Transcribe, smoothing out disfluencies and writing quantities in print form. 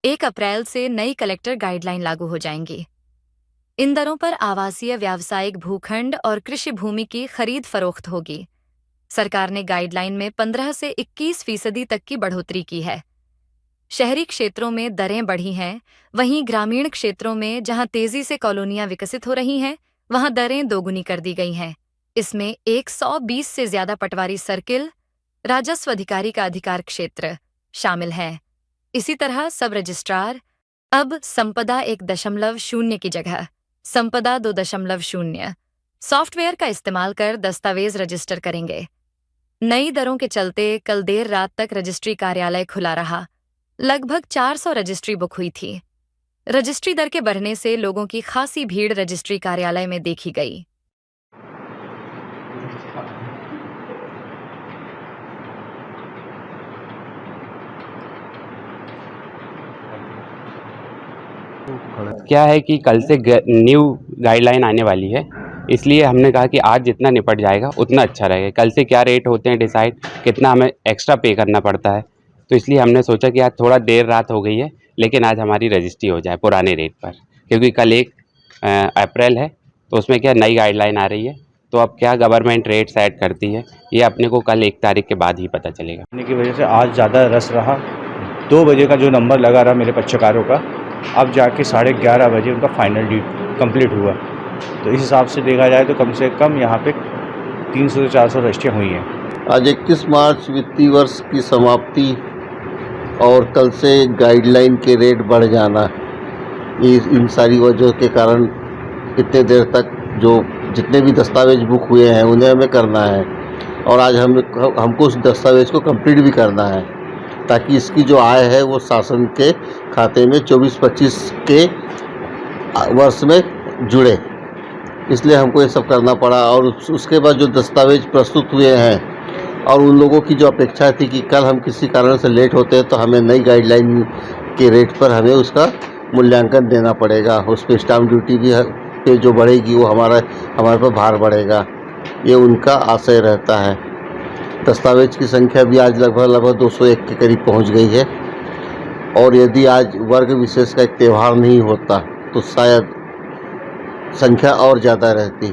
1 अप्रैल से नई collector guideline लागू हो जाएंगी। इन दरों पर आवासीय, व्यावसायिक भूखंड और कृषि भूमि की खरीद फरोख्त होगी। सरकार ने गाइडलाइन में 15 से 21% तक की बढ़ोतरी की है। शहरी क्षेत्रों में दरें बढ़ी हैं, वहीं ग्रामीण क्षेत्रों में जहां तेजी से कॉलोनियां विकसित हो रही हैं, वहां दरें दोगुनी कर दी गई हैं। इसमें 120 से ज्यादा पटवारी सर्किल, राजस्व अधिकारी का अधिकार क्षेत्र शामिल है। इसी तरह सब रजिस्ट्रार अब संपदा 1.0 की जगह संपदा 2.0 सॉफ्टवेयर का इस्तेमाल कर दस्तावेज रजिस्टर करेंगे। नई दरों के चलते कल देर रात तक रजिस्ट्री कार्यालय खुला रहा। लगभग 400 रजिस्ट्री बुक हुई थी। रजिस्ट्री दर के बढ़ने से लोगों की खासी भीड़ रजिस्ट्री कार्यालय में देखी गई। क्या है कि कल से न्यू गाइडलाइन आने वाली है, इसलिए हमने कहा कि आज जितना निपट जाएगा उतना अच्छा रहेगा। कल से क्या रेट होते हैं डिसाइड, कितना हमें एक्स्ट्रा पे करना पड़ता है, तो इसलिए हमने सोचा कि आज थोड़ा देर रात हो गई है, लेकिन आज हमारी रजिस्ट्री हो जाए पुराने रेट पर, क्योंकि कल 1 अप्रैल है, तो उसमें क्या नई गाइडलाइन आ रही है। तो अब क्या गवर्नमेंट रेट सेट करती है, ये अपने को कल 1 तारीख के बाद ही पता चलेगा। की वजह से आज ज़्यादा रश रहा। 2 बजे का जो नंबर लगा रहा मेरे पक्षकारों का, अब जाके 11:30 बजे उनका फाइनल ड्यूट कंप्लीट हुआ। तो इस हिसाब से देखा जाए तो कम से कम यहाँ पे 300 से 400 रजिस्ट्रियाँ हुई हैं। आज 21 मार्च वित्तीय वर्ष की समाप्ति और कल से गाइडलाइन के रेट बढ़ जाना, इन सारी वजहों के कारण इतने देर तक जो जितने भी दस्तावेज बुक हुए हैं उन्हें हमें करना है, और आज हमको उस दस्तावेज को कंप्लीट भी करना है, ताकि इसकी जो आय है वो शासन के खाते में 24-25 के वर्ष में जुड़े। इसलिए हमको ये सब करना पड़ा। और उसके बाद जो दस्तावेज प्रस्तुत हुए हैं और उन लोगों की जो अपेक्षा थी कि कल हम किसी कारण से लेट होते हैं तो हमें नई गाइडलाइन के रेट पर हमें उसका मूल्यांकन देना पड़ेगा। उस पर स्टाम्प ड्यूटी भी पे जो बढ़ेगी वो हमारे पर भार बढ़ेगा, ये उनका आशय रहता है। दस्तावेज की संख्या भी आज लगभग 201 के करीब पहुंच गई है, और यदि आज वर्ग विशेष का एक त्यौहार नहीं होता तो शायद संख्या और ज़्यादा रहती।